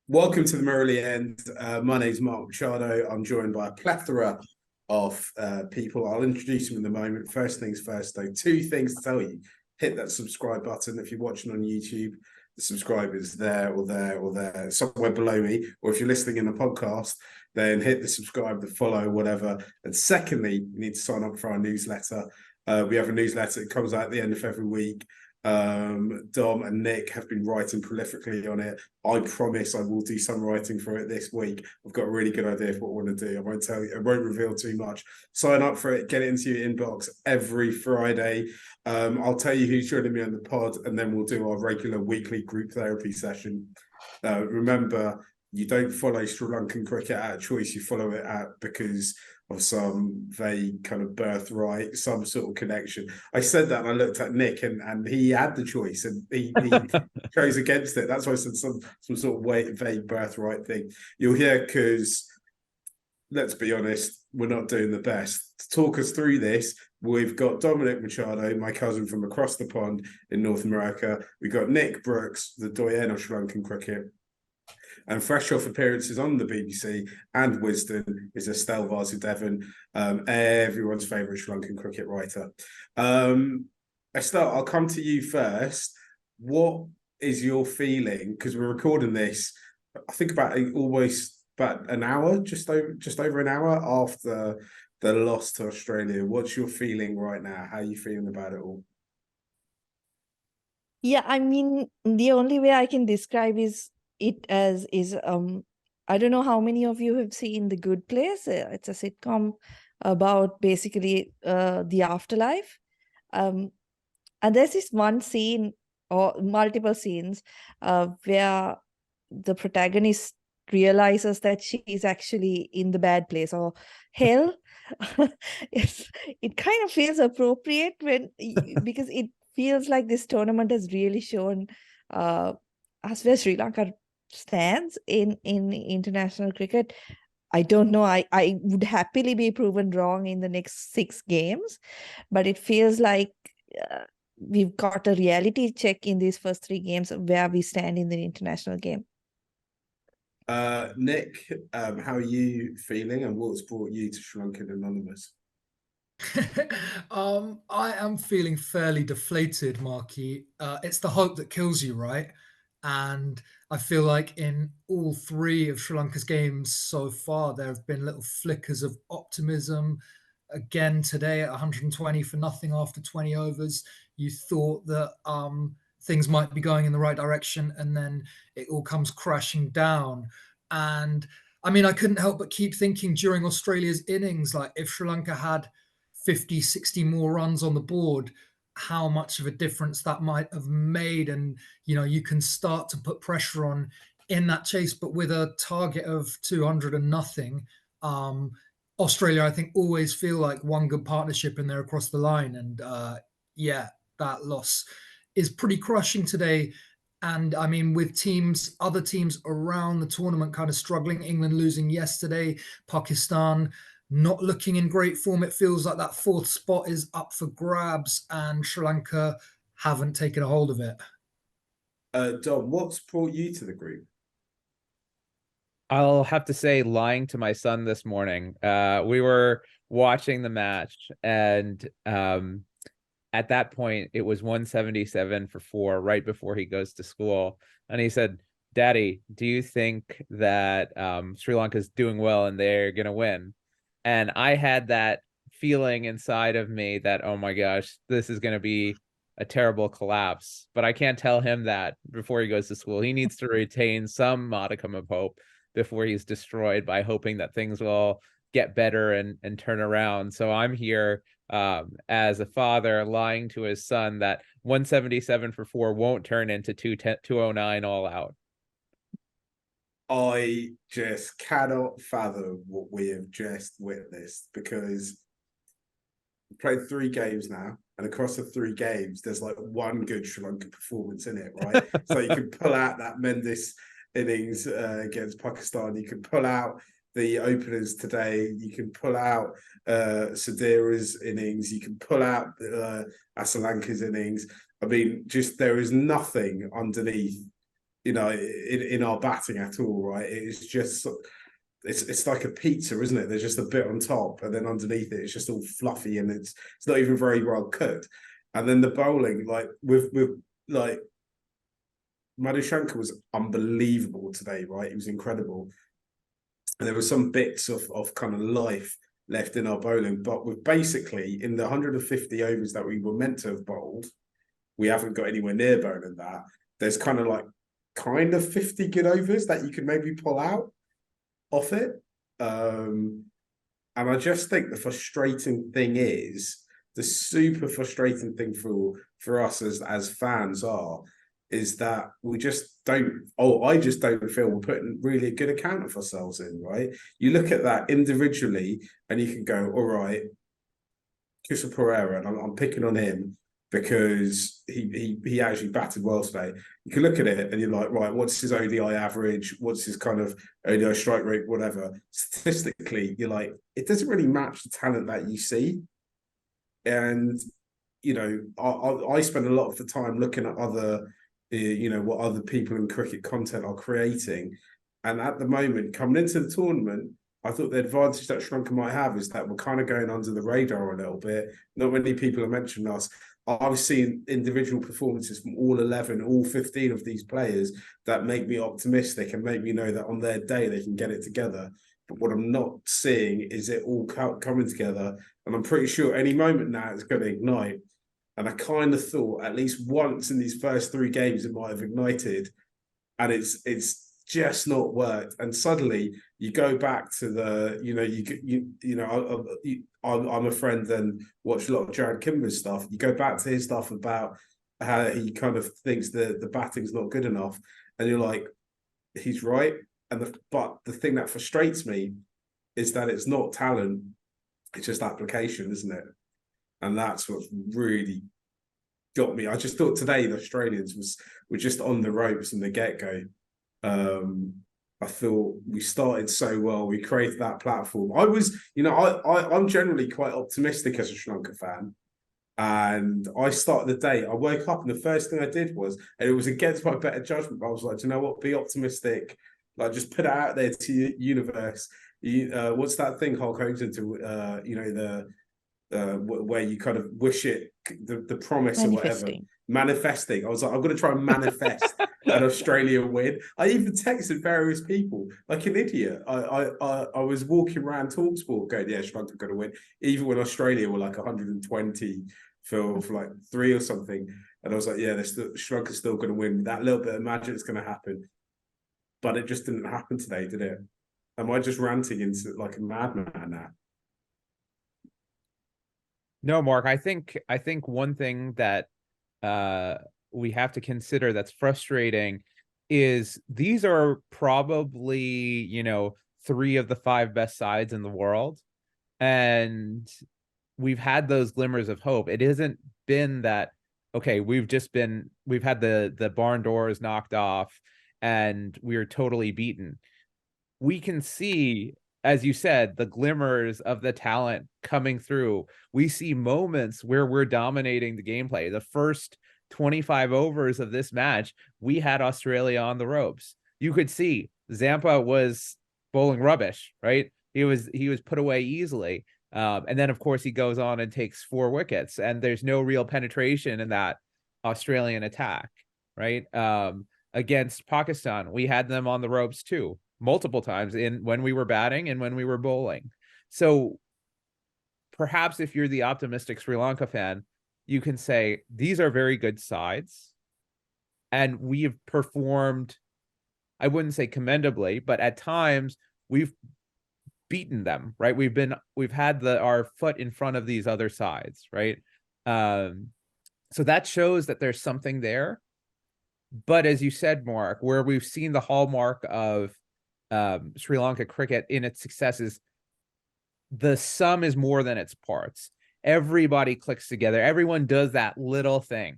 Welcome to the MURALI End. My name's Mark Machado. I'm joined by a plethora of people. I'll introduce them in a moment. First things first, though, two things to tell you. Hit that subscribe button if you're watching on YouTube. The subscribe is there or there or there, somewhere below me. Or if you're listening in the podcast, then hit the subscribe, the follow, whatever. And secondly, you need to sign up for our newsletter. We have a newsletter that comes out at the end of every week. Dom and Nick have been writing prolifically on it. I promise I will do some writing for it this week. I've got a really good idea of what I want to do. I won't tell you, I won't reveal too much. Sign up for it, get it into your inbox every Friday. I'll tell you who's joining me on the pod, and then we'll do our regular weekly group therapy session. Remember, you don't follow Sri Lankan cricket out of choice, you follow it out because of some vague kind of birthright, some sort of connection. I said that and I looked at Nick and he had the choice and he chose against it. That's why I said some sort of vague birthright thing. You'll hear because, let's be honest, we're not doing the best. To talk us through this, we've got Dominic Machado, my cousin from across the pond in North America. We've got Nick Brookes, the doyen of Sri Lankan cricket. And fresh off appearances on the BBC and Wisden is Estelle Vasudevan, everyone's favourite Sri Lankan cricket writer. Estelle, I'll come to you first. What is your feeling? Because we're recording this, I think about an hour, just over an hour after the loss to Australia. What's your feeling right now? How are you feeling about it all? Yeah, I mean, the only way I can describe is I don't know how many of you have seen The Good Place. It's a sitcom about basically the afterlife. And there's this one scene or multiple scenes where the protagonist realizes that she is actually in the bad place or hell. It kind of feels appropriate because it feels like this tournament has really shown us where Sri Lanka stands in international cricket. I don't know. I would happily be proven wrong in the next 6 games, but it feels like we've got a reality check in these first 3 games where we stand in the international game. Nick, how are you feeling and what's brought you to Sri Lankan Anonymous? I am feeling fairly deflated, Marky. It's the hope that kills you, right? And I feel like in all 3 of Sri Lanka's games so far, there have been little flickers of optimism. Again today at 120 for nothing after 20 overs, you thought that things might be going in the right direction, and then it all comes crashing down. And I mean, I couldn't help but keep thinking during Australia's innings, like if Sri Lanka had 50, 60 more runs on the board, how much of a difference that might have made. And, you know, you can start to put pressure on in that chase, but with a target of 200 and nothing, Australia, I think, always feel like one good partnership and they're across the line. And yeah, that loss is pretty crushing today. And I mean, with other teams around the tournament kind of struggling, England losing yesterday, Pakistan not looking in great form. It feels like that 4th spot is up for grabs and Sri Lanka haven't taken a hold of it. Dom, what's brought you to the group? I'll have to say, lying to my son this morning. We were watching the match, and at that point, it was 177 for 4 right before he goes to school. And he said, "Daddy, do you think that Sri Lanka's doing well and they're going to win?" And I had that feeling inside of me that, oh my gosh, this is going to be a terrible collapse. But I can't tell him that before he goes to school. He needs to retain some modicum of hope before he's destroyed by hoping that things will get better and turn around. So I'm here as a father lying to his son that 177 for 4 won't turn into 209 all out. I just cannot fathom what we have just witnessed, because we played 3 games now, and across the 3 games, there's like one good Sri Lankan performance in it, right? So you can pull out that Mendes innings against Pakistan, you can pull out the openers today, you can pull out Sadira's innings, you can pull out Asalanka's innings. I mean, just there is nothing underneath in our batting at all, right? It's just it's like a pizza, isn't it? There's just a bit on top, and then underneath it, it's just all fluffy, and it's not even very well cooked. And then the bowling, like with like Madhushanka was unbelievable today, right? He was incredible. And there were some bits of kind of life left in our bowling, but with basically in the 150 overs that we were meant to have bowled, we haven't got anywhere near bowling that. There's kind of 50 good overs that you could maybe pull out off it. And I just think the frustrating thing is, the super frustrating thing for us as fans is that we just don't, I just don't feel we're putting really a good account of ourselves in, right? You look at that individually and you can go, all right, Crystal Pereira, and I'm picking on him because he actually batted well today. You can look at it and you're like, right, what's his ODI average? What's his kind of ODI strike rate, whatever? Statistically, you're like, it doesn't really match the talent that you see. And, I spend a lot of the time looking at other, what other people in cricket content are creating. And at the moment, coming into the tournament, I thought the advantage that Sri Lanka might have is that we're kind of going under the radar a little bit. Not many people have mentioned us. I've seen individual performances from all 11, all 15 of these players that make me optimistic and make me know that on their day they can get it together. But what I'm not seeing is it all coming together. And I'm pretty sure any moment now it's going to ignite. And I kind of thought at least once in these first 3 games it might have ignited. And it's just not worked. And suddenly you go back to the, I'm a friend and watch a lot of Jared Kimber's stuff. You go back to his stuff about how he kind of thinks the batting's not good enough, and you're like, he's right. But the thing that frustrates me is that it's not talent, it's just application, isn't it? And that's what's really got me. I just thought today the Australians were just on the ropes from the get-go. I thought we started so well. We created that platform. I'm generally quite optimistic as a Sri Lanka fan. And I started the day, I woke up and the first thing I did was, and it was against my better judgment, but I was like, do you know what? Be optimistic. Like, just put it out there to the universe. What's that thing Hulk Hogan to, where you kind of wish it, the promise or whatever. Manifesting. I was like, I'm going to try and manifest an Australia win. I even texted various people like an idiot. I was walking around TalkSport going, yeah, Sri Lanka going to win, even when Australia were like 120 for like 3 or something. And I was like, yeah, Sri Lanka's still going to win. That little bit of magic is going to happen. But it just didn't happen today, did it? Am I just ranting into like a madman now? No, Mark, I think one thing that we have to consider that's frustrating is these are probably, 3 of the 5 best sides in the world. And we've had those glimmers of hope. It hasn't been that, okay, we've had the barn doors knocked off and we're totally beaten. We can see, as you said, the glimmers of the talent coming through. We see moments where we're dominating the gameplay. The first 25 overs of this match, we had Australia on the ropes. You could see Zampa was bowling rubbish, right? He was put away easily. And then, of course, he goes on and takes 4 wickets, and there's no real penetration in that Australian attack, right? Against Pakistan, we had them on the ropes too, multiple times when we were batting and when we were bowling. So perhaps if you're the optimistic Sri Lanka fan, you can say these are very good sides and we've performed, I wouldn't say commendably, but at times we've beaten them, right? We've had our foot in front of these other sides, right? So that shows that there's something there. But as you said, Mark, where we've seen the hallmark of Sri Lanka cricket in its successes, the sum is more than its parts. Everybody clicks together. Everyone does that little thing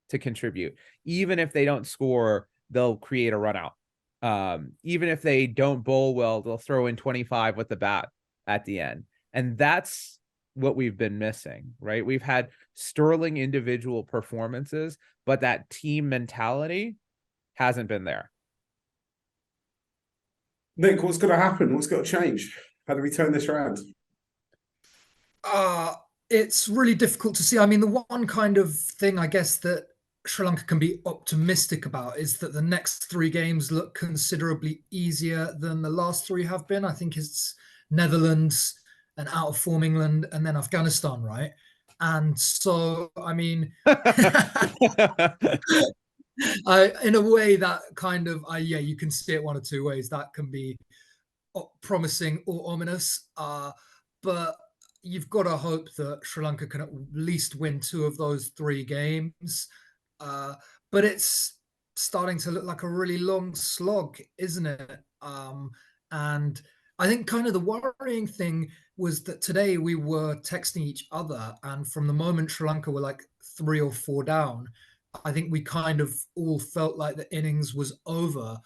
to contribute. Even if they don't score, they'll create a run out. Even if they don't bowl well, they'll throw in 25 with the bat at the end. And that's what we've been missing, right? We've had sterling individual performances, but that team mentality hasn't been there. Nick, what's going to happen? What's got to change? How do we turn this around? It's really difficult to see. I mean, the one kind of thing I guess that Sri Lanka can be optimistic about is that the next 3 games look considerably easier than the last 3 have been. I think it's Netherlands, an out of form England, and then Afghanistan, right? And so, I mean, in a way that kind of, yeah, you can see it one of 2 ways. That can be promising or ominous, but you've got to hope that Sri Lanka can at least win 2 of those 3 games. But it's starting to look like a really long slog, isn't it? And I think kind of the worrying thing was that today we were texting each other, and from the moment Sri Lanka were like 3 or 4 down, I think we kind of all felt like the innings was over.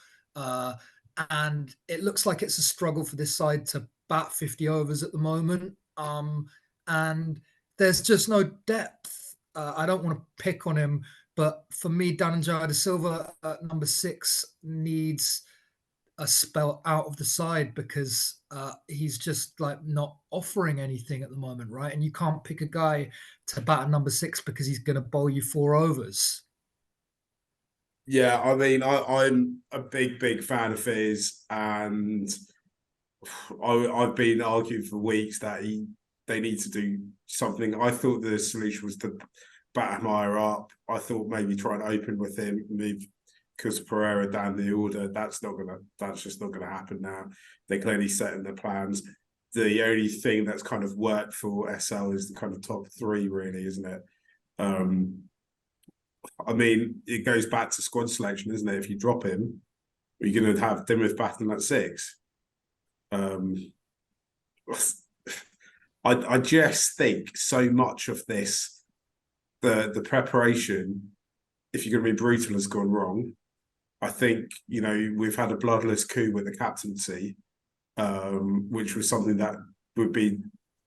And it looks like it's a struggle for this side to bat 50 overs at the moment. And there's just no depth. I don't want to pick on him, but for me, Dhananjaya de Silva at number 6 needs a spell out of the side, because he's just like not offering anything at the moment, right? And you can't pick a guy to bat at number 6 because he's going to bowl you 4 overs. Yeah, I mean, I'm a big fan of his, and I've been arguing for weeks that they need to do something. I thought the solution was to bat Amaya up. I thought maybe try and open with him, move Kus Pereira down the order. That's just not gonna happen now. They're clearly setting their plans. The only thing that's kind of worked for SL is the kind of top 3, really, isn't it? I mean, it goes back to squad selection, isn't it? If you drop him, you're going to have Dimuth batting at 6. I just think so much of this, the preparation, if you're going to be brutal, has gone wrong. I think, you know, we've had a bloodless coup with the captaincy, which was something that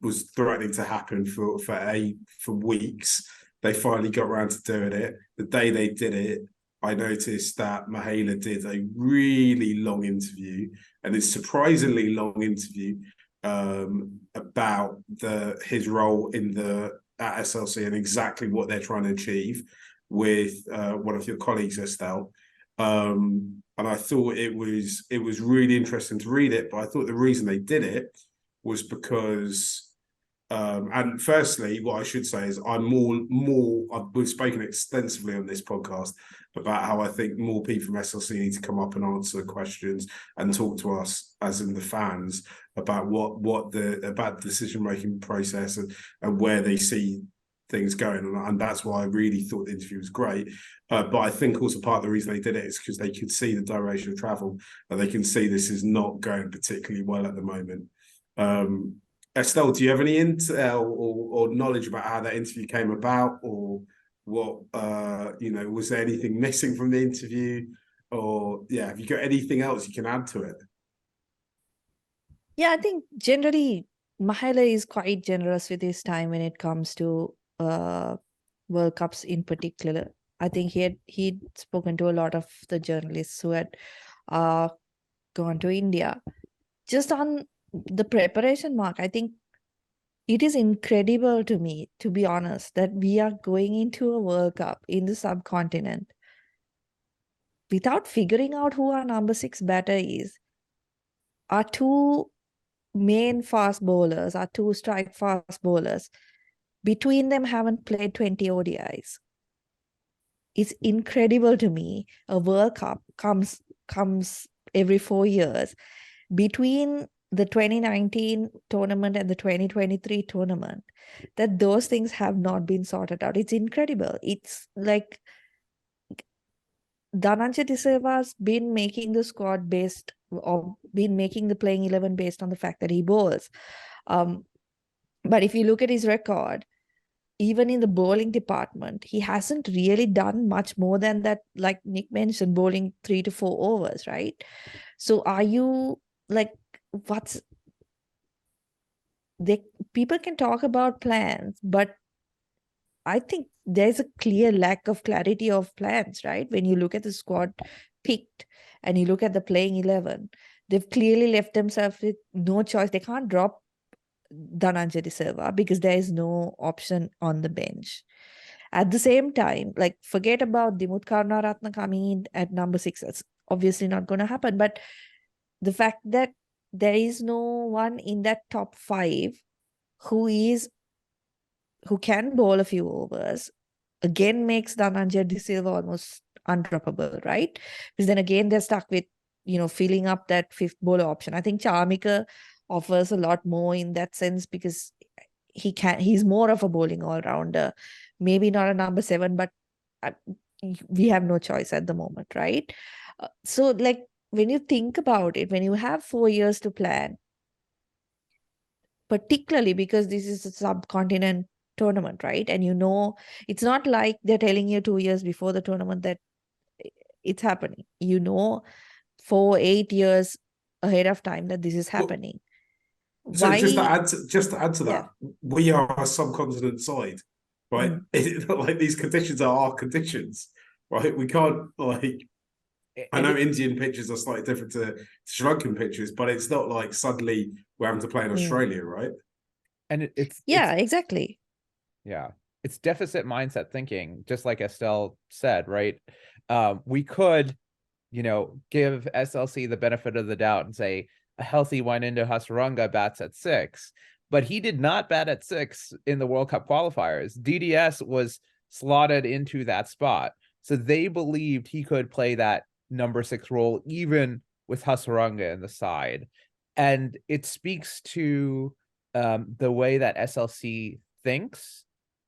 was threatening to happen for weeks. They finally got around to doing it. The day they did it, I noticed that Mahela did a really long interview, and it's surprisingly long interview, about his role at SLC and exactly what they're trying to achieve with one of your colleagues, Estelle. And I thought it was really interesting to read it, but I thought the reason they did it was because and firstly, what I should say is we've spoken extensively on this podcast about how I think more people from SLC need to come up and answer questions and talk to us, as in the fans, about about the decision-making process and where they see things going. And that's why I really thought the interview was great. But I think also part of the reason they did it is because they could see the direction of travel, and they can see this is not going particularly well at the moment. Estelle, do you have any intel or knowledge about how that interview came about, or what, was there anything missing from the interview, or have you got anything else you can add to it? Yeah, I think generally Mahela is quite generous with his time when it comes to World Cups in particular. I think he'd spoken to a lot of the journalists who had gone to India. Just on the preparation, Mark, I think it is incredible to me, to be honest, that we are going into a World Cup in the subcontinent without figuring out who our number 6 batter is. Our 2 main fast bowlers, our 2 strike fast bowlers, between them haven't played 20 ODIs. It's incredible to me. A World Cup comes every 4 years. Between the 2019 tournament and the 2023 tournament, that those things have not been sorted out. It's incredible. It's like Dhananjaya de Silva's been making the squad based, or been making the playing 11 based on the fact that he bowls. But if you look at his record, even in the bowling department, he hasn't really done much more than that, like Nick mentioned, bowling 3 to 4 overs, right? So are you like, people can talk about plans, but I think there's a clear lack of clarity of plans, right? When you look at the squad picked and you look at the playing 11, they've clearly left themselves with no choice. They can't drop Dhananjaya De Silva because there is no option on the bench. At the same time, like, forget about Dimuth Karunaratne coming in at number 6. That's obviously not going to happen. But the fact that there is no one in that top 5 who can bowl a few overs, again makes Dhananjaya De Silva almost undroppable, right? Because then again, they're stuck with, filling up that 5th bowler option. I think Charmika offers a lot more in that sense because he's more of a bowling all-rounder. Maybe not a number 7, but we have no choice at the moment, right? So, like, when you think about it, when you have 4 years to plan, particularly because this is a subcontinent tournament, right? And it's not like they're telling you 2 years before the tournament that it's happening. 4-8 years ahead of time that this is happening. So Why? just to add to that, we are a subcontinent side, right? Like, these conditions are our conditions, right? We can't, like, I know Indian pitches are slightly different to Sri Lankan pitches, but it's not like suddenly we're having to play in Australia, right? And it's exactly. Yeah, it's deficit mindset thinking, just like Estelle said, right? We could, give SLC the benefit of the doubt and say a healthy Waninda Hasaranga bats at 6, but he did not bat at 6 in the World Cup qualifiers. DDS was slotted into that spot, so they believed he could play that number 6 role even with Hasaranga in the side. And it speaks to the way that SLC thinks,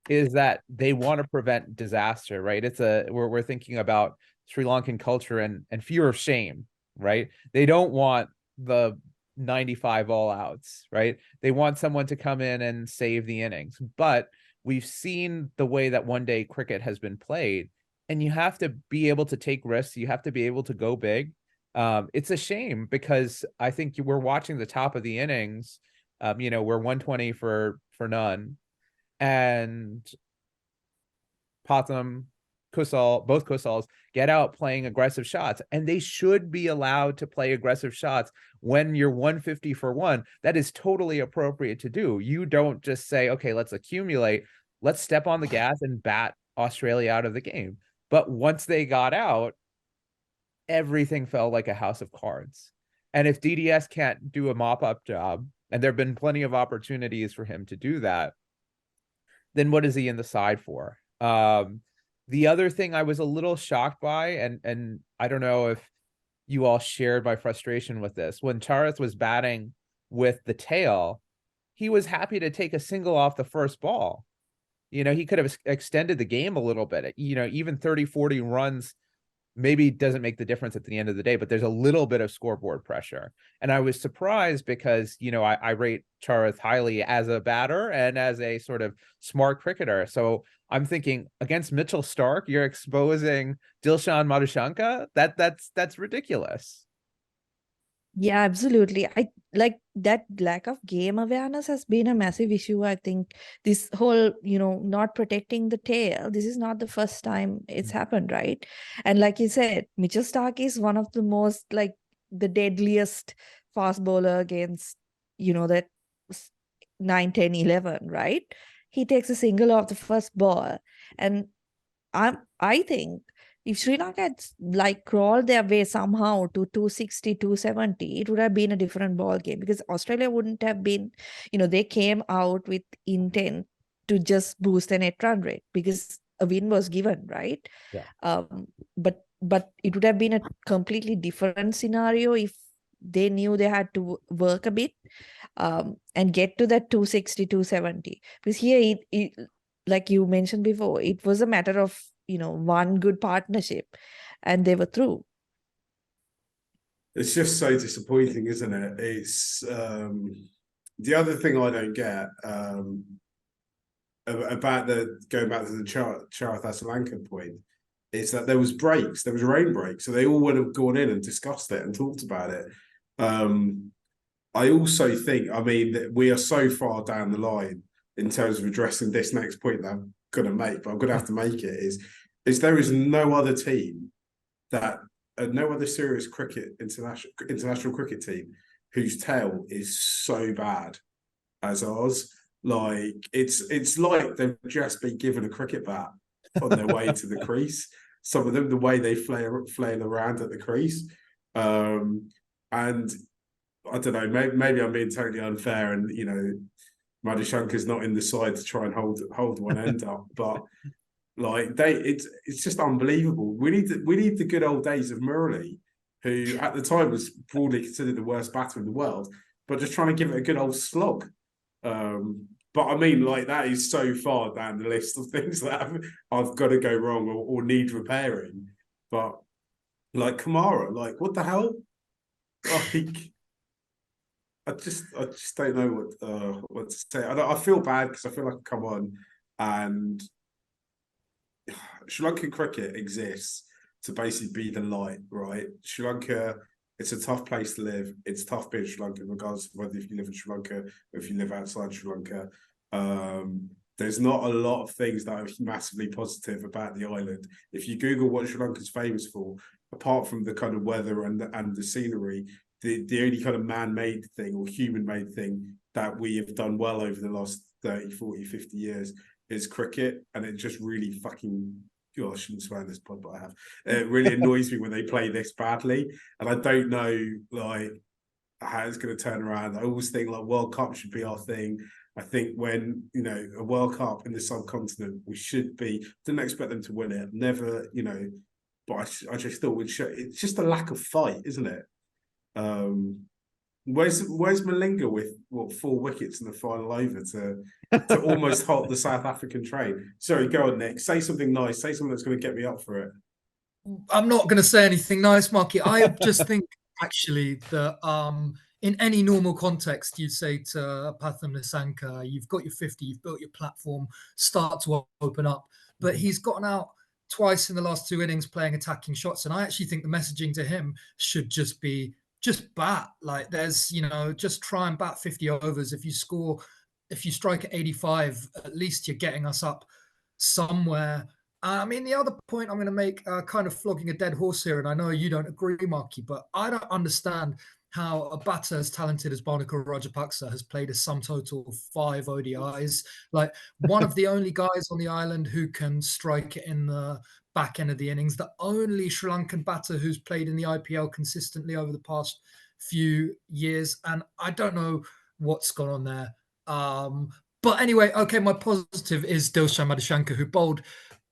is that they want to prevent disaster, right? We're thinking about Sri Lankan culture and fear of shame, right? They don't want the 95 all outs, right? They want someone to come in and save the innings. But we've seen the way that one-day cricket has been played, and you have to be able to take risks. You have to be able to go big. It's a shame because I think we're watching the top of the innings. We're 120 for none, and Potham, Kusal, both Kusals get out playing aggressive shots, and they should be allowed to play aggressive shots when you're 150 for 1. That is totally appropriate to do. You don't just say, okay, let's accumulate, let's step on the gas and bat Australia out of the game. But once they got out, everything felt like a house of cards. And if DDS can't do a mop-up job, and there have been plenty of opportunities for him to do that, then what is he in the side for? The other thing I was a little shocked by, and I don't know if you all shared my frustration with this, when Charith was batting with the tail, he was happy to take a single off the first ball. He could have extended the game a little bit. Even 30-40 runs maybe doesn't make the difference at the end of the day, but there's a little bit of scoreboard pressure. And I was surprised because, I rate Charith highly as a batter and as a sort of smart cricketer. So I'm thinking, against Mitchell Starc, you're exposing Dilshan Madhushanka? That's ridiculous. Yeah, absolutely. I like that lack of game awareness has been a massive issue. I think this whole, not protecting the tail, this is not the first time it's happened, right? And like you said, Mitchell Starc is one of the most, like, the deadliest fast bowler against, that 9, 10, 11, right? He takes a single off the first ball. And I think if Sri Lanka had, like, crawled their way somehow to 260, 270, it would have been a different ball game, because Australia wouldn't have been, they came out with intent to just boost the net run rate because a win was given, right? Yeah. But it would have been a completely different scenario if they knew they had to work a bit and get to that 260, 270. Because here, it, like you mentioned before, it was a matter of one good partnership and they were through. It's just so disappointing, isn't it? It's the other thing I don't get about going back to the Charith Sri Lanka point is that there was rain breaks, so they all would have gone in and discussed it and talked about it. I also think, that we are so far down the line in terms of addressing this next point that I'm going to make, but I'm going to have to make it, is there is no other team that no other serious international cricket team whose tail is so bad as ours. Like it's like they've just been given a cricket bat on their way to the crease. Some of them, the way they flail around at the crease, and I don't know. Maybe I'm being totally unfair, and you know, Madhushankar's not in the side to try and hold one end up, but like it's just unbelievable. We need the good old days of MURALI, who at the time was broadly considered the worst batter in the world, but just trying to give it a good old slog. But I mean, like, that is so far down the list of things that I've got to go wrong or need repairing. But like Kamara, like, what the hell? Like, I just don't know what to say. I feel bad because I feel like I've come on, and Sri Lankan cricket exists to basically be the light, right? Sri Lanka, it's a tough place to live. It's tough being Sri Lankan, regardless of whether if you live in Sri Lanka or if you live outside Sri Lanka. There's not a lot of things that are massively positive about the island. If you Google what Sri Lanka's famous for, apart from the kind of weather and the scenery, the only kind of man-made thing or human-made thing that we have done well over the last 30, 40, 50 years is cricket. And it just really fucking, God, I shouldn't swear in this pod, but I have. It really annoys me when they play this badly. And I don't know, like, how it's going to turn around. I always think, like, World Cup should be our thing. I think when, you know, a World Cup in the subcontinent, we should be, didn't expect them to win it. Never, you know, but I just thought we'd show, it's just a lack of fight, isn't it? Where's Malinga with what 4 wickets in the final over to almost halt the South African train? Sorry, go on, Nick. Say something nice. Say something that's going to get me up for it. I'm not going to say anything nice, Marky. I just think actually that in any normal context, you'd say to Patham Nissanka, you've got your 50, you've built your platform, start to open up. But he's gotten out twice in the last 2 innings playing attacking shots, and I actually think the messaging to him should just be bat. Like, there's, you know, just try and bat 50 overs. If you strike at 85, at least you're getting us up somewhere. I mean, the other point I'm going to make, kind of flogging a dead horse here, and I know you don't agree, Marky, but I don't understand how a batter as talented as Bharnukar Rajapaksa has played a sum total of 5 ODIs. Like, one of the only guys on the island who can strike it in the back end of the innings, the only Sri Lankan batter who's played in the IPL consistently over the past few years. And I don't know what's gone on there. But anyway, okay, my positive is Dilshan Madhushanka, who bowled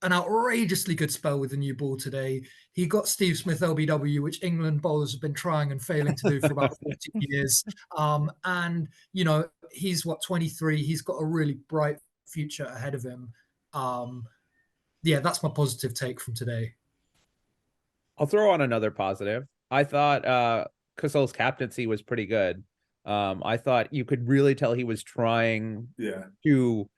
an outrageously good spell with the new ball today. He got Steve Smith LBW, which England bowlers have been trying and failing to do for about 40 years. And, you know, he's 23. He's got a really bright future ahead of him. Yeah, that's my positive take from today. I'll throw on another positive. I thought Kusal's captaincy was pretty good. I thought you could really tell he was trying to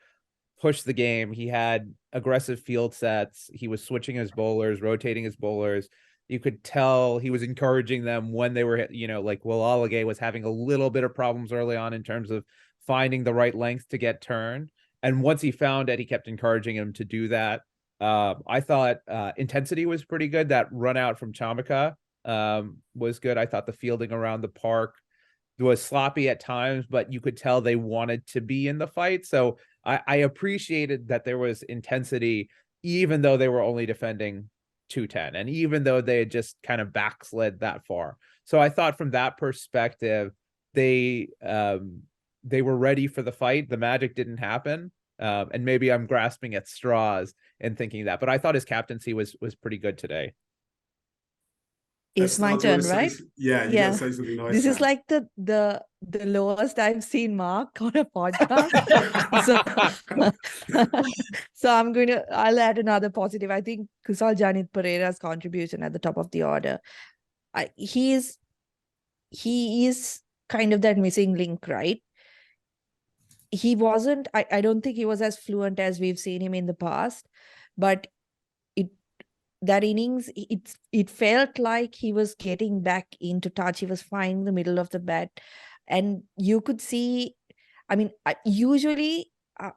push the game. He had aggressive field sets. He was switching his bowlers, rotating his bowlers. You could tell he was encouraging them when they were, you know, like Will Alagay was having a little bit of problems early on in terms of finding the right length to get turned. And once he found it, he kept encouraging him to do that. I thought intensity was pretty good. That run out from Chamika was good. I thought the fielding around the park was sloppy at times, but you could tell they wanted to be in the fight. So I appreciated that there was intensity, even though they were only defending 210, and even though they had just kind of backslid that far. So I thought from that perspective, they were ready for the fight. The magic didn't happen, and maybe I'm grasping at straws and thinking that. But I thought his captaincy was pretty good today. It's my turn, right? Yeah, you gotta say something nice. This is like the lowest I've seen Mark on a podcast. So I'll add another positive. I think Kusal Janit Pereira's contribution at the top of the order. He is kind of that missing link, right? He wasn't, I don't think he was as fluent as we've seen him in the past, but that innings, it felt like he was getting back into touch. He was finding the middle of the bat. And you could see, I mean, usually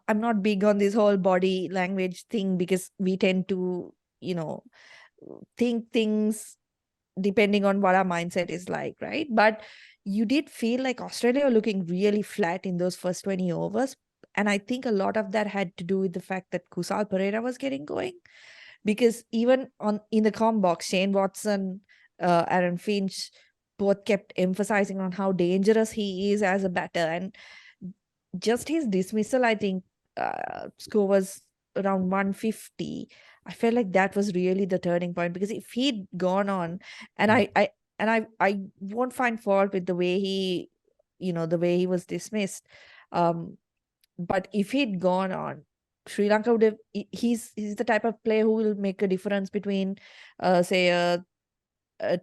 I'm not big on this whole body language thing because we tend to, you know, think things depending on what our mindset is like, right? But you did feel like Australia were looking really flat in those first 20 overs. And I think a lot of that had to do with the fact that Kusal Pereira was getting going. Because even in the comm box, Shane Watson, Aaron Finch both kept emphasizing on how dangerous he is as a batter. And just his dismissal, I think, score was around 150. I felt like that was really the turning point, because if he'd gone on, and I won't find fault with the way he, the way he was dismissed. But if he'd gone on, Sri Lanka would have. He's the type of player who will make a difference between, say, a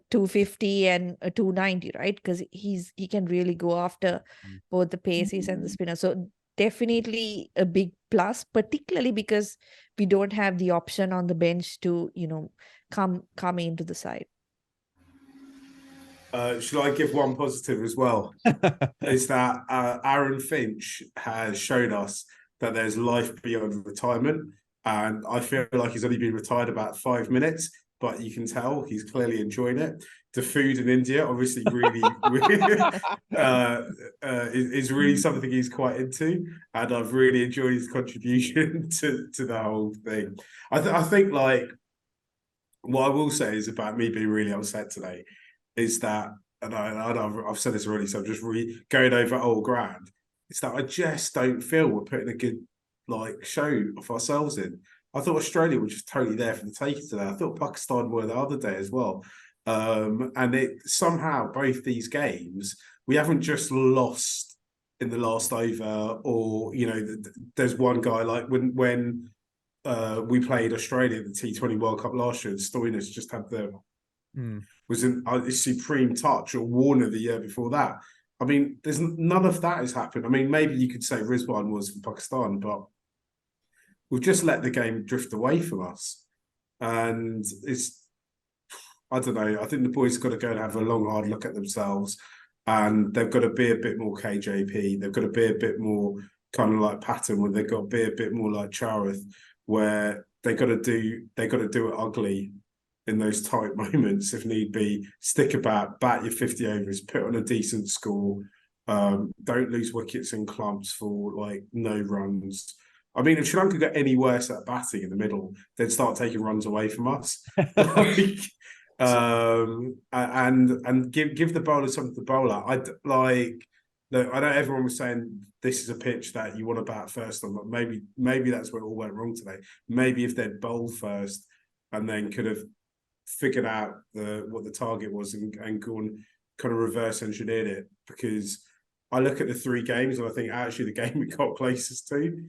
250 and a 290, right? Because he can really go after both the paces and the spinner. So definitely a big plus, particularly because we don't have the option on the bench to come into the side. Should I give one positive as well? Is that Aaron Finch has shown us that there's life beyond retirement, and I feel like he's only been retired about 5 minutes, but you can tell he's clearly enjoying it. The food in India, obviously, really is really something he's quite into, and I've really enjoyed his contribution to the whole thing. I think, like, what I will say is about me being really upset today is that, and I've said this already, so I'm just going over old ground. It's that I just don't feel we're putting a good show of ourselves in. I thought Australia was just totally there for the taking today. I thought Pakistan were the other day as well. And it somehow, both these games, we haven't just lost in the last over, or there's one guy like when we played Australia at the T20 World Cup last year, and Stoinis just had was in a supreme touch, or Warner the year before that. I mean, there's none of that has happened. I mean, maybe you could say Rizwan was for Pakistan, but we've just let the game drift away from us. And I don't know, I think the boys have got to go and have a long, hard look at themselves, and they've got to be a bit more KJP. They've got to be a bit more kind of like Patton, where they've got to be a bit more like Charith, where they got to do it ugly in those tight moments if need be. Stick about, bat your 50 overs, put on a decent score. Don't lose wickets in clumps for no runs. I mean, if Sri Lanka got any worse at batting in the middle, they'd start taking runs away from us. And give the bowler something to bowl at. Look, I know everyone was saying this is a pitch that you want to bat first on, but maybe that's where it all went wrong today. Maybe if they'd bowled first and then could have figured out what the target was and gone kind of reverse engineered it, because I look at the 3 games and I think actually the game we got closest to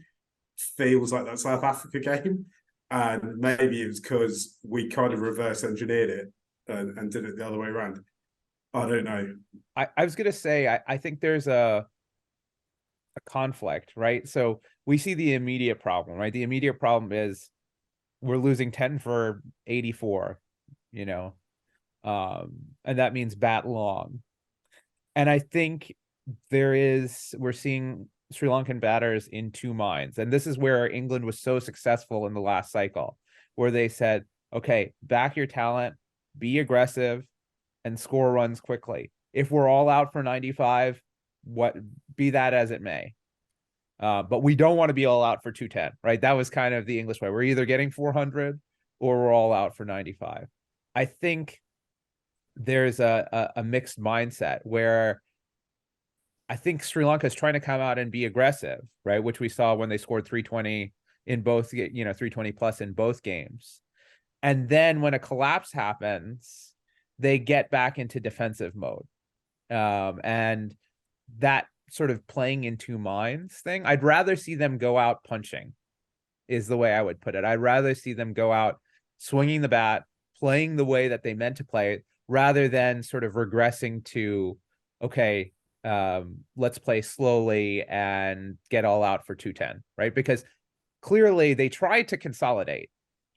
feels like that South Africa game, and maybe it was because we kind of reverse engineered it and did it the other way around. I don't know. I was gonna say I think there's a conflict, right? So we see the immediate problem, right? The immediate problem is we're losing 10 for 84. And that means bat long. And I think we're seeing Sri Lankan batters in 2 minds. And this is where England was so successful in the last cycle, where they said, okay, back your talent, be aggressive, and score runs quickly. If we're all out for 95, be that as it may. But we don't want to be all out for 210, right? That was kind of the English way. We're either getting 400 or we're all out for 95. I think there's a mixed mindset where I think Sri Lanka is trying to come out and be aggressive, right? Which we saw when they scored 320 in both, 320 plus in both games. And then when a collapse happens, they get back into defensive mode. And that sort of playing in 2 minds thing, I'd rather see them go out punching, is the way I would put it. I'd rather see them go out swinging the bat, playing the way that they meant to play it, rather than sort of regressing to, okay, let's play slowly and get all out for 210, right? Because clearly they tried to consolidate.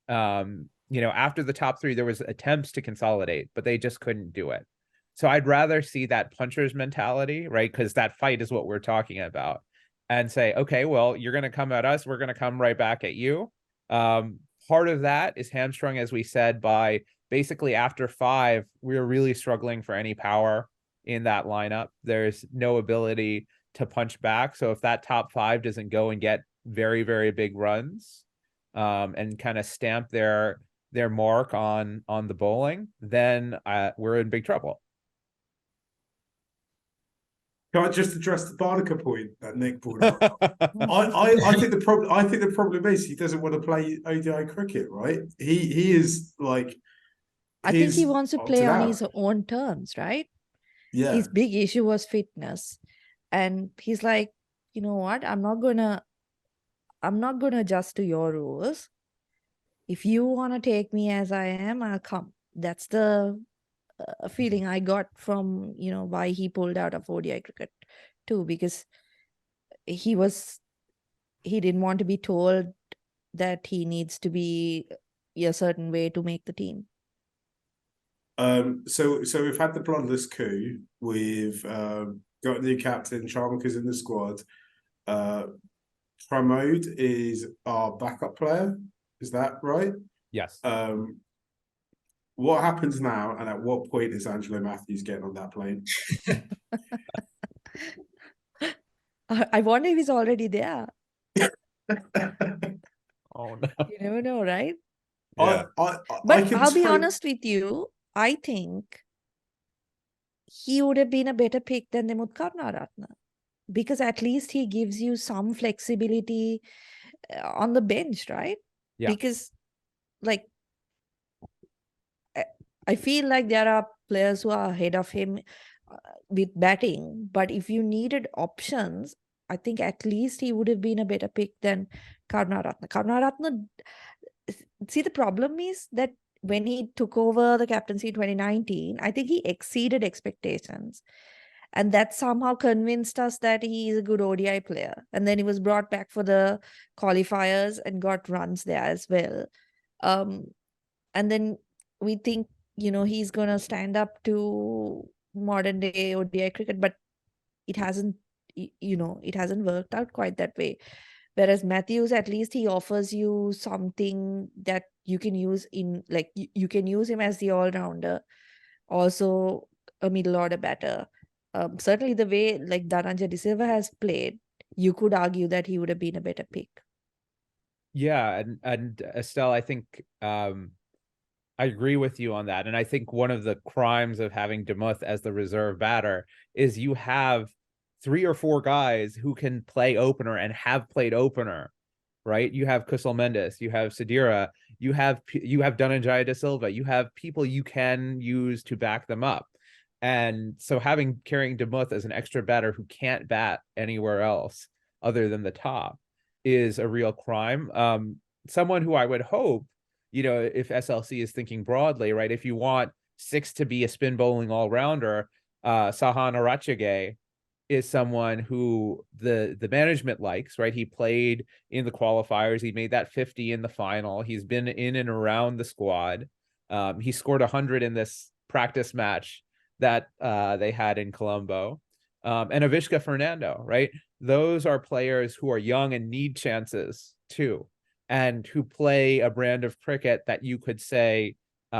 After the top 3, there was attempts to consolidate, but they just couldn't do it. So I'd rather see that puncher's mentality, right? Because that fight is what we're talking about, and say, okay, well, you're going to come at us, we're going to come right back at you. Part of that is hamstrung, as we said, by basically after 5, we were really struggling for any power in that lineup. There's no ability to punch back. So if that top 5 doesn't go and get very, very big runs, and kind of stamp their mark on the bowling, then we're in big trouble. Can I just address the Barnacle point that Nick brought up? I think the problem is he doesn't want to play ODI cricket, right? He is like, I think he he's wants to opted play on out. his own terms, right? Yeah. His big issue was fitness. And he's like, you know what? I'm not gonna adjust to your rules. If you want to take me as I am, I'll come. That's the feeling I got from, why he pulled out of ODI cricket too, because he didn't want to be told that he needs to be a certain way to make the team. So we've had the bloodless coup. We've got a new captain. Charmaka's in the squad. Pramod is our backup player. Is that right? Yes. What happens now, and at what point is Angelo Matthews getting on that plane? I wonder if he's already there. Oh no. You never know, right? Yeah. But I'll be honest with you. I think he would have been a better pick than Dimuth Karunaratne, because at least he gives you some flexibility on the bench, right? Yeah. Because, like, I feel like there are players who are ahead of him with batting, but if you needed options, I think at least he would have been a better pick than Karunaratne. Karunaratne, see, the problem is that when he took over the captaincy in 2019, I think he exceeded expectations. And that somehow convinced us that he is a good ODI player. And then he was brought back for the qualifiers and got runs there as well. And then we think, he's going to stand up to modern day ODI cricket, but it hasn't, it hasn't worked out quite that way. Whereas Matthews, at least he offers you something that you can use in, like, you can use him as the all-rounder, also a middle order batter. Certainly the way like Dhananjay De Silva has played, you could argue that he would have been a better pick. Yeah, and Estelle, I think I agree with you on that. And I think one of the crimes of having Dimuth as the reserve batter is you have 3 or 4 guys who can play opener and have played opener, right? You have Kusal Mendes, you have Sadira, you have Dhananjay De Silva, you have people you can use to back them up. And so carrying Dimuth as an extra batter who can't bat anywhere else other than the top is a real crime. Someone who I would hope, if SLC is thinking broadly, right? If you want 6 to be a spin bowling all-rounder, Sahan Arachage is someone who the management likes, right? He played in the qualifiers. He made that 50 in the final. He's been in and around the squad. He scored 100 in this practice match that they had in Colombo. And Avishka Fernando, right? Those are players who are young and need chances too, and who play a brand of cricket that you could say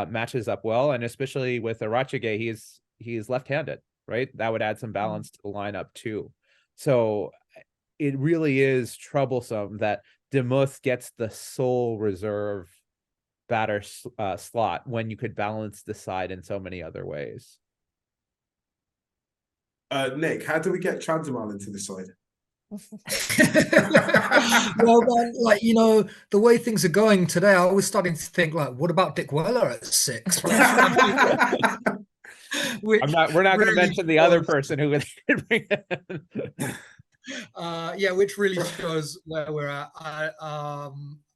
matches up well. And especially with Arachage, he's left-handed, right? That would add some balance to the lineup too. So it really is troublesome that Dimuth gets the sole reserve batter slot when you could balance the side in so many other ways. Nick, how do we get Chandimal into the side? Well, man, like, the way things are going today, I was starting to think, like, what about Dick Weller at 6? We're not going to mention the other person who would bring in. Yeah, which really shows where we're at.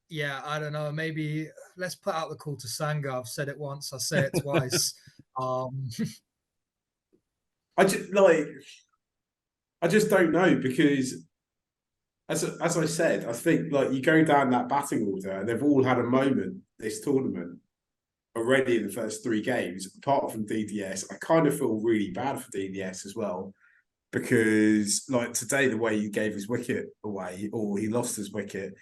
Yeah, I don't know. Maybe let's put out the call to Sangha. I've said it once, I say it twice. I just don't know, because as I said, I think like you go down that batting order and they've all had a moment this tournament already in the first 3 games, apart from DDS. I kind of feel really bad for DDS as well, because like today, the way he gave his wicket away, or he lost his wicket,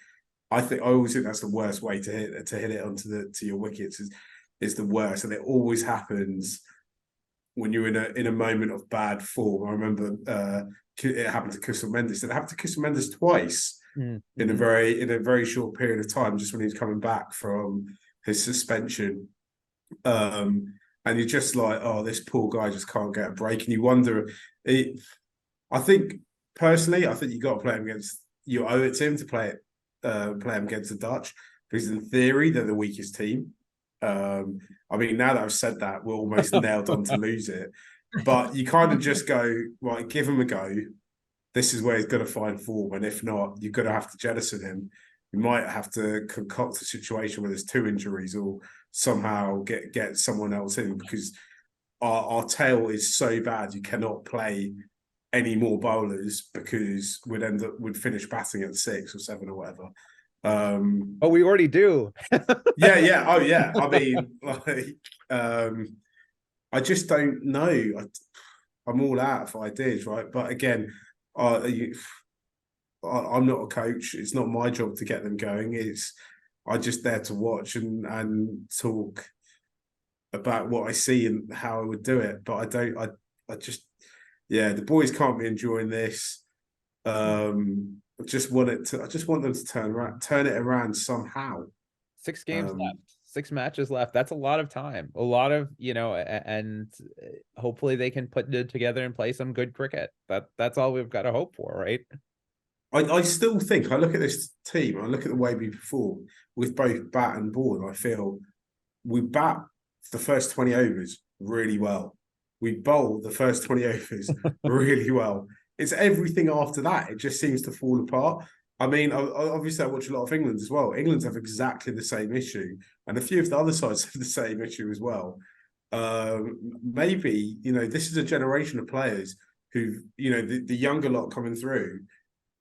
I always think that's the worst way to hit it onto your wickets. is the worst, and it always happens when you're in a moment of bad form. I remember it happened to Crystal Mendes. It happened to Crystal Mendes twice in a very short period of time, just when he was coming back from his suspension. And you're just like, oh, this poor guy just can't get a break. And you wonder, I think personally, I think you got to play him against, you owe it to him to play him against the Dutch, because in theory, they're the weakest team. I mean, now that I've said that, we're almost nailed on to lose it. But you kind of just go, right, give him a go. This is where he's going to find form. And if not, you're going to have to jettison him. You might have to concoct a situation where there's 2 injuries, or somehow get someone else in, because our tail is so bad. You cannot play any more bowlers, because we'd finish batting at 6 or 7 or whatever. But we already do. yeah. Oh yeah. I mean, like, I just don't know. I'm all out of ideas, right? But again, I'm not a coach. It's not my job to get them going. I'm just there to watch and talk about what I see and how I would do it. But I just, yeah, the boys can't be enjoying this. I just want them to turn it around somehow. 6 games left, 6 matches left. That's a lot of time. A lot of, and hopefully they can put it together and play some good cricket. That's all we've got to hope for, right? I still think, I look at this team, I look at the way we perform with both bat and ball, and I feel we bat the first 20 overs really well. We bowl the first 20 overs really well. It's everything after that. It just seems to fall apart. I mean, obviously I watch a lot of England as well. England have exactly the same issue, and a few of the other sides have the same issue as well. Maybe, this is a generation of players who, the younger lot coming through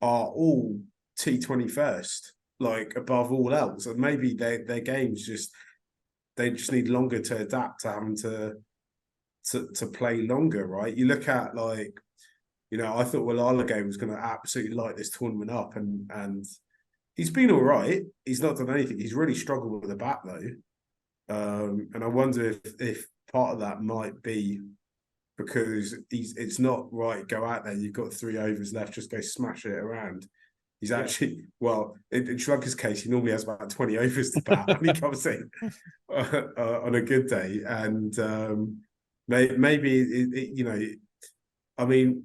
are all T20 first, like above all else. And maybe their games they just need longer to adapt to having to play longer, right? You look at, like, I thought Malala was going to absolutely light this tournament up, and he's been all right. He's not done anything. He's really struggled with the bat though. And I wonder if part of that might be because it's not right, go out there, you've got 3 overs left, just go smash it around. He's actually, well, in Sri Lanka's case, he normally has about 20 overs to bat when he comes in on a good day. And maybe, I mean,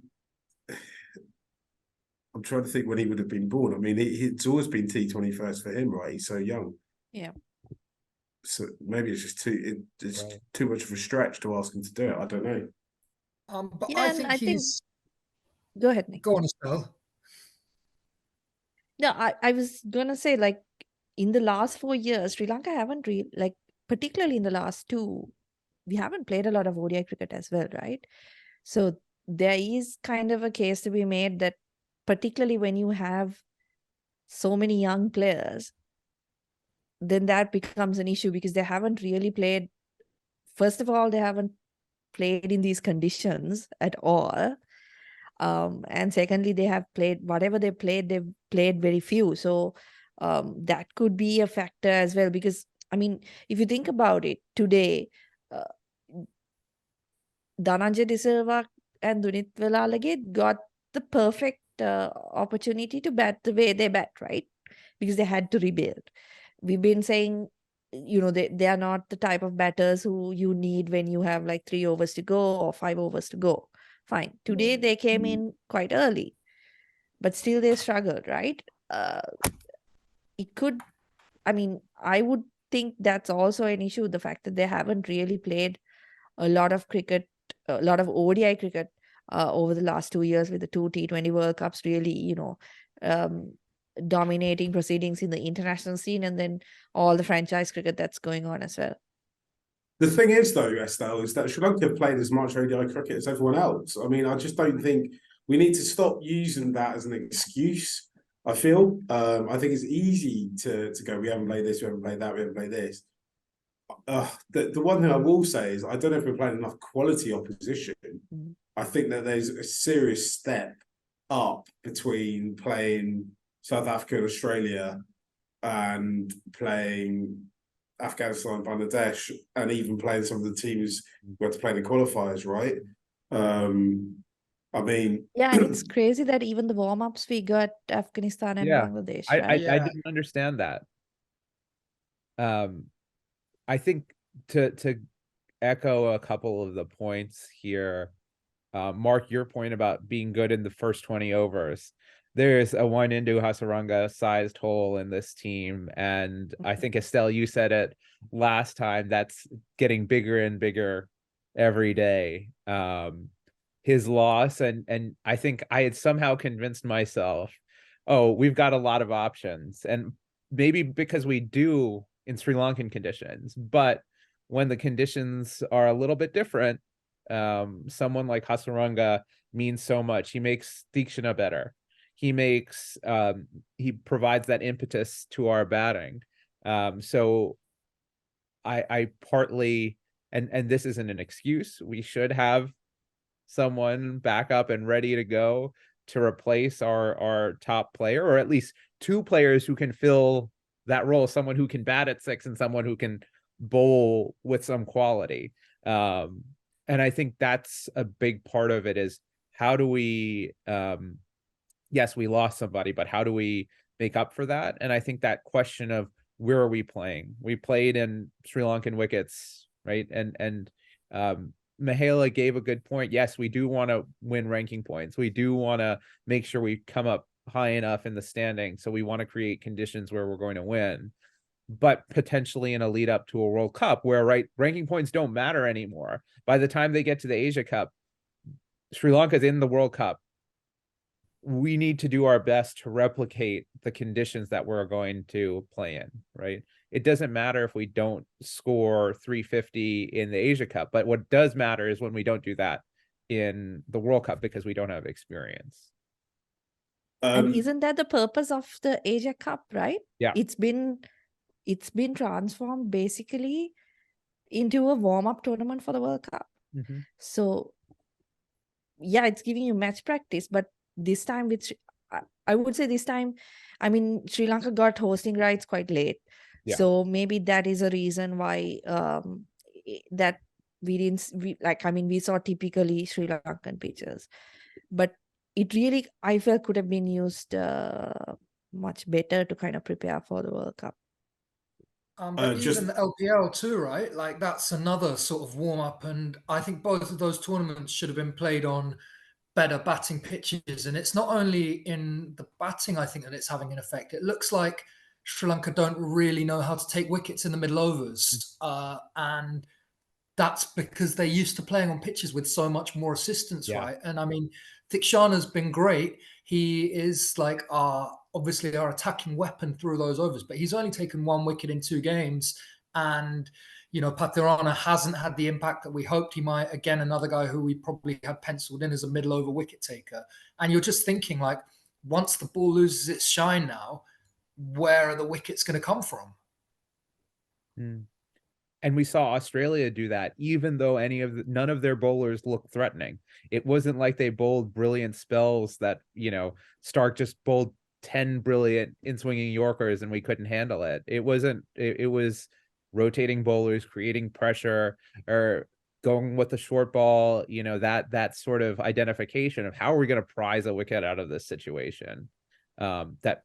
I'm trying to think when he would have been born. I mean, it's always been T20 first for him, right? He's so young. Yeah. So maybe it's just too much of a stretch to ask him to do it. I don't know. But Yeah, I and think I he's. Go ahead, Nick. Go on, Estelle. No, I was gonna say, like, in the last 4 years, Sri Lanka haven't really, like, particularly in the last 2, we haven't played a lot of ODI cricket as well, right? So there is kind of a case to be made that, particularly when you have so many young players, then that becomes an issue, because they haven't really played. First of all, they haven't played in these conditions at all. And secondly, they have played whatever they've played very few. So that could be a factor as well, because, I mean, if you think about it, today, Dhananjay De Silva and Dunith Velalage got the perfect opportunity to bat the way they bat, right? Because they had to rebuild. We've been saying, they are not the type of batters who you need when you have like 3 overs to go or 5 overs to go. Fine. Today they came in quite early, but still they struggled, right? I would think that's also an issue, the fact that they haven't really played a lot of cricket, a lot of ODI cricket over the last 2 years, with the 2 T20 World Cups really, dominating proceedings in the international scene, and then all the franchise cricket that's going on as well. The thing is, though, Estelle, is that Sri Lanka have played as much ODI cricket as everyone else. I mean, I just don't think we need to stop using that as an excuse. I feel. I think it's easy to go, we haven't played this, we haven't played that, we haven't played this. The one thing I will say is, I don't know if we're playing enough quality opposition. I think that there's a serious step up between playing South Africa and Australia and playing Afghanistan, Bangladesh, and even playing some of the teams who had to play in the qualifiers, right? I mean, Yeah, and it's crazy that even the warm-ups we got Afghanistan and Yeah. Bangladesh, I right? Yeah. didn't understand that. I think to echo a couple of the points here, Mark, your point about being good in the first 20 overs. There's a one Indu Hasaranga sized hole in this team. And I think, Estelle, you said it last time, that's getting bigger and bigger every day. His loss, and I think I had somehow convinced myself, oh, we've got a lot of options. And maybe because we do in Sri Lankan conditions, but when the conditions are a little bit different, someone like Hasaranga means so much. He makes Deekshana better. He makes he provides that impetus to our batting. So I partly, and this isn't an excuse, we should have someone back up and ready to go to replace our top player, or at least two players who can fill that role, someone who can bat at 6 and someone who can bowl with some quality. And I think that's a big part of it, is how do we, yes, we lost somebody, but how do we make up for that? And I think that question of where are we playing? We played in Sri Lankan wickets, right? And Mahela gave a good point. Yes, we do want to win ranking points. We do want to make sure we come up high enough in the standing. So we want to create conditions where we're going to win, but potentially in a lead up to a World Cup where, right, ranking points don't matter anymore. By the time they get to the Asia Cup, Sri Lanka's in the World Cup. We need to do our best to replicate the conditions that we're going to play in, right? It doesn't matter if we don't score 350 in the Asia Cup, but what does matter is when we don't do that in the World Cup, because we don't have experience. And isn't that the purpose of the Asia Cup, right? Yeah. It's been transformed basically into a warm-up tournament for the World Cup. Mm-hmm. So yeah, it's giving you match practice, but this time I would say this time, I mean, Sri Lanka got hosting rights quite late. Yeah. So maybe that is a reason why that we saw typically Sri Lankan pitches, but it really, I felt, could have been used much better to kind of prepare for the World Cup. But even the LPL too, right? Like that's another sort of warm up, and I think both of those tournaments should have been played on better batting pitches. And it's not only in the batting, I think, that it's having an effect. It looks like Sri Lanka don't really know how to take wickets in the middle overs, and that's because they're used to playing on pitches with so much more assistance, right? And I mean, Deekshana's been great. He is like obviously our attacking weapon through those overs, but he's only taken 1 wicket in 2 games. And, you know, Pathirana hasn't had the impact that we hoped he might. Again, another guy who we probably had penciled in as a middle over wicket taker. And you're just thinking, like, once the ball loses its shine now, where are the wickets going to come from? And we saw Australia do that, even though none of their bowlers looked threatening. It wasn't like they bowled brilliant spells that, you know, Stark just bowled 10 brilliant in-swinging Yorkers and we couldn't handle it. It was rotating bowlers, creating pressure, or going with the short ball, you know, that sort of identification of how are we going to prize a wicket out of this situation, that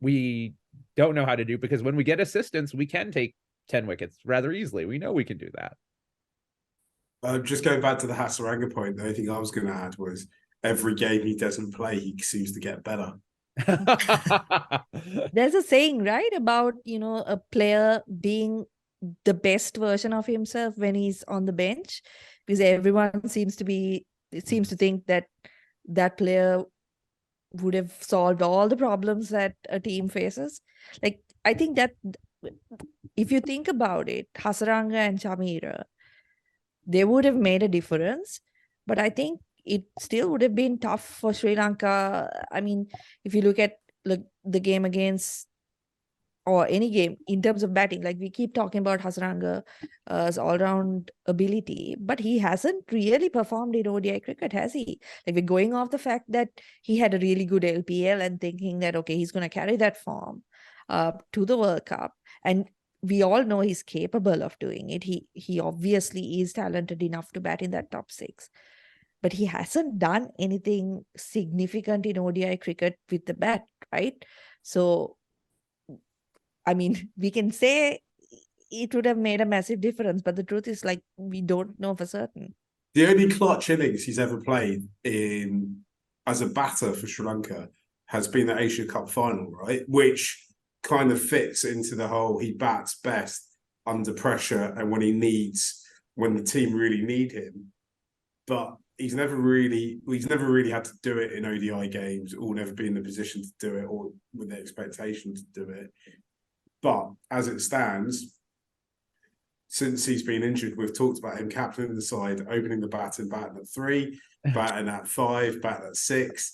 we don't know how to do, because when we get assistance, we can take 10 wickets rather easily. We know we can do that. Just going back to the Hasaranga point, the only thing I was going to add was every game he doesn't play, he seems to get better. There's a saying, right, about, you know, a player being the best version of himself when he's on the bench, because everyone seems to think that that player would have solved all the problems that a team faces. Like, I think that if you think about it, Hasaranga and Chamira, they would have made a difference, but I think it still would have been tough for Sri Lanka. I mean, if you look at the game against, or any game in terms of batting, like we keep talking about Hasaranga's all-round ability, but he hasn't really performed in ODI cricket, has he? Like, we're going off the fact that he had a really good LPL and thinking that, okay, he's going to carry that form to the World Cup. And we all know he's capable of doing it. He obviously is talented enough to bat in that top 6. But he hasn't done anything significant in ODI cricket with the bat, right? So, I mean, we can say it would have made a massive difference, but the truth is, like, we don't know for certain. The only clutch innings he's ever played in as a batter for Sri Lanka has been the Asia Cup final, right? Which kind of fits into the whole he bats best under pressure and when the team really need him. But he's never really had to do it in ODI games or never been in the position to do it or with the expectation to do it. But as it stands, since he's been injured, we've talked about him captaining the side, opening the batting at 3, batting at 5, batting at 6,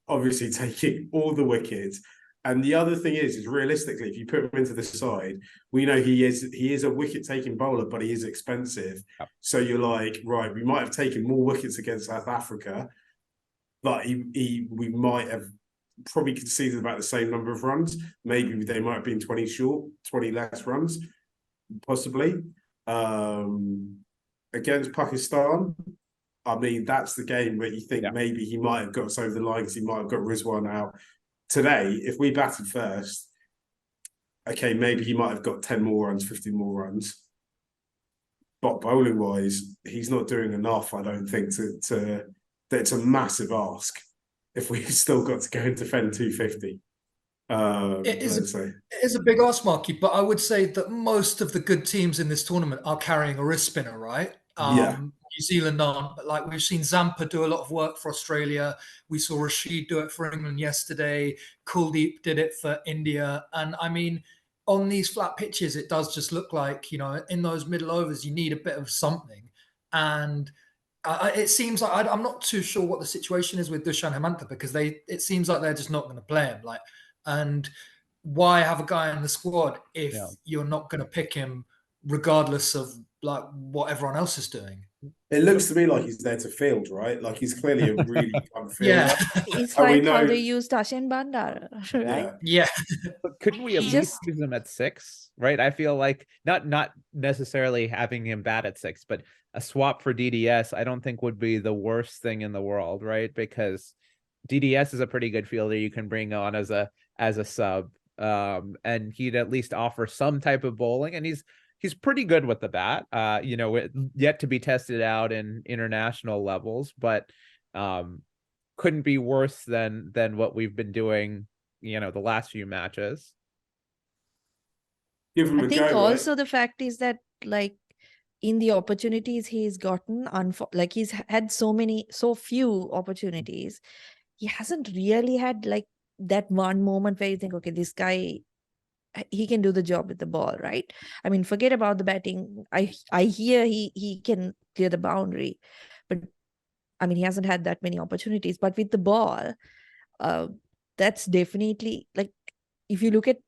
obviously taking all the wickets. And the other thing is realistically, if you put him into the side, we know he is a wicket-taking bowler, but he is expensive. Yep. So you're like, right, we might have taken more wickets against South Africa, but we might have probably conceded about the same number of runs. Maybe they might have been 20 short, 20 less runs, possibly. Against Pakistan, I mean, that's the game where you think maybe he might have got us over the line because he might have got Rizwan out. Today, if we batted first, okay, maybe he might have got 10 more runs, 15 more runs. But bowling-wise, he's not doing enough, I don't think, that it's a massive ask if we've still got to go and defend 250. It is a big ask, Marky, but I would say that most of the good teams in this tournament are carrying a wrist spinner, right? New Zealand aren't, but like we've seen Zampa do a lot of work for Australia. We saw Rashid do it for England yesterday. Kuldeep did it for India. And I mean, on these flat pitches, it does just look like, you know, in those middle overs, you need a bit of something. And it seems like I'm not too sure what the situation is with Dushan Hemantha because it seems like they're just not going to play him. Like, and why have a guy in the squad if you're not going to pick him regardless of like what everyone else is doing? It looks to me like he's there to field, right? Like he's clearly a really good fielder. It's like how they used Ashin Bandara, right? Yeah. But couldn't we at least use him at 6, right? I feel like not necessarily having him bat at 6, but a swap for DDS, I don't think would be the worst thing in the world, right? Because DDS is a pretty good fielder you can bring on as a sub, and he'd at least offer some type of bowling, and he's pretty good with the bat, you know, yet to be tested out in international levels, but couldn't be worse than what we've been doing, you know, the last few matches. I think also the fact is that, like, in the opportunities he's gotten, like he's had so few opportunities, he hasn't really had like that one moment where you think, okay, this guy, he can do the job with the ball, right? I mean, forget about the batting. I hear he can clear the boundary, but I mean, he hasn't had that many opportunities. But with the ball, that's definitely, like, if you look at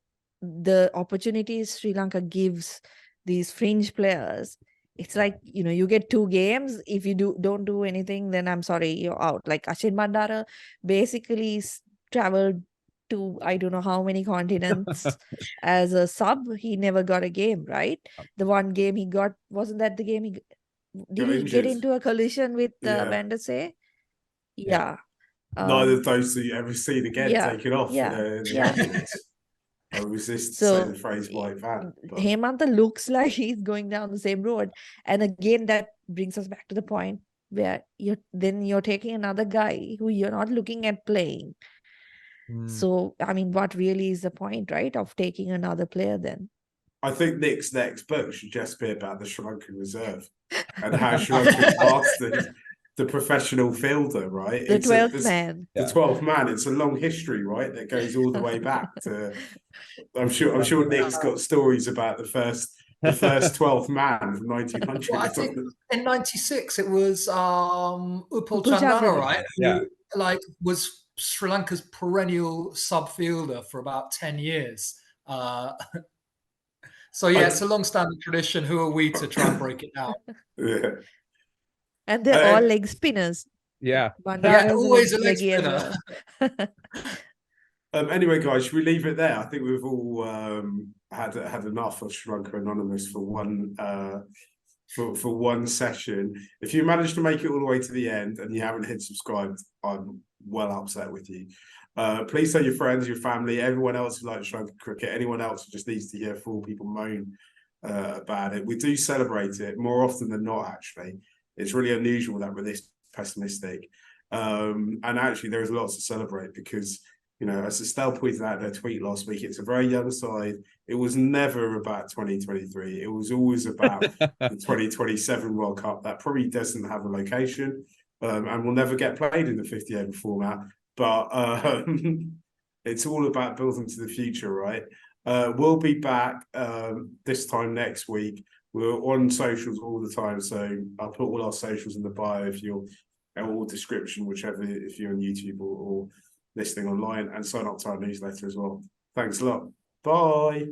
the opportunities Sri Lanka gives these fringe players, it's like, you know, you get 2 games. If you don't do anything, then I'm sorry, you're out. Like Ashin Bandara basically traveled to I don't know how many continents as a sub. He never got a game, right? The one game he got, wasn't that the game he get into a collision with Van der Sar? Yeah. Neither of those two you ever seen again taken off. I resist saying the phrase white van. Hemantha looks like he's going down the same road. And again, that brings us back to the point where you're taking another guy who you're not looking at playing. So, I mean, what really is the point, right, of taking another player then? I think Nick's next book should just be about the Sri Lankan reserve and how Sri Lanka mastered the professional fielder, right? The 12th man. The 12th man. It's a long history, right? That goes all the way back to. I'm sure Nick's got stories about the first 12th man from 1900. Well, I think in '96 it was Upal Chandana, right? Who like was Sri Lanka's perennial sub fielder for about 10 years. So yeah, it's a long-standing tradition. Who are we to try and break it down? And they're all leg spinners. Yeah, always a leg spinner. Anyway, guys, should we leave it there? I think we've all had enough of Sri Lanka Anonymous for one for one session. If you managed to make it all the way to the end and you haven't hit subscribe, I'm well upset with you. Please tell your friends, your family, everyone else who likes Sri Lanka cricket, anyone else who just needs to hear four people moan about it. We do celebrate it more often than not, actually. It's really unusual that we're this pessimistic. And actually, there is lots to celebrate because, you know, as Estelle pointed out in her tweet last week, it's a very young side. It was never about 2023. It was always about the 2027 World Cup that probably doesn't have a location and will never get played in the 50-over format. But it's all about building to the future, right? We'll be back this time next week. We're on socials all the time, so I'll put all our socials in the bio if you're, or description, whichever, if you're on YouTube or listening online, and sign up to our newsletter as well. Thanks a lot. Bye.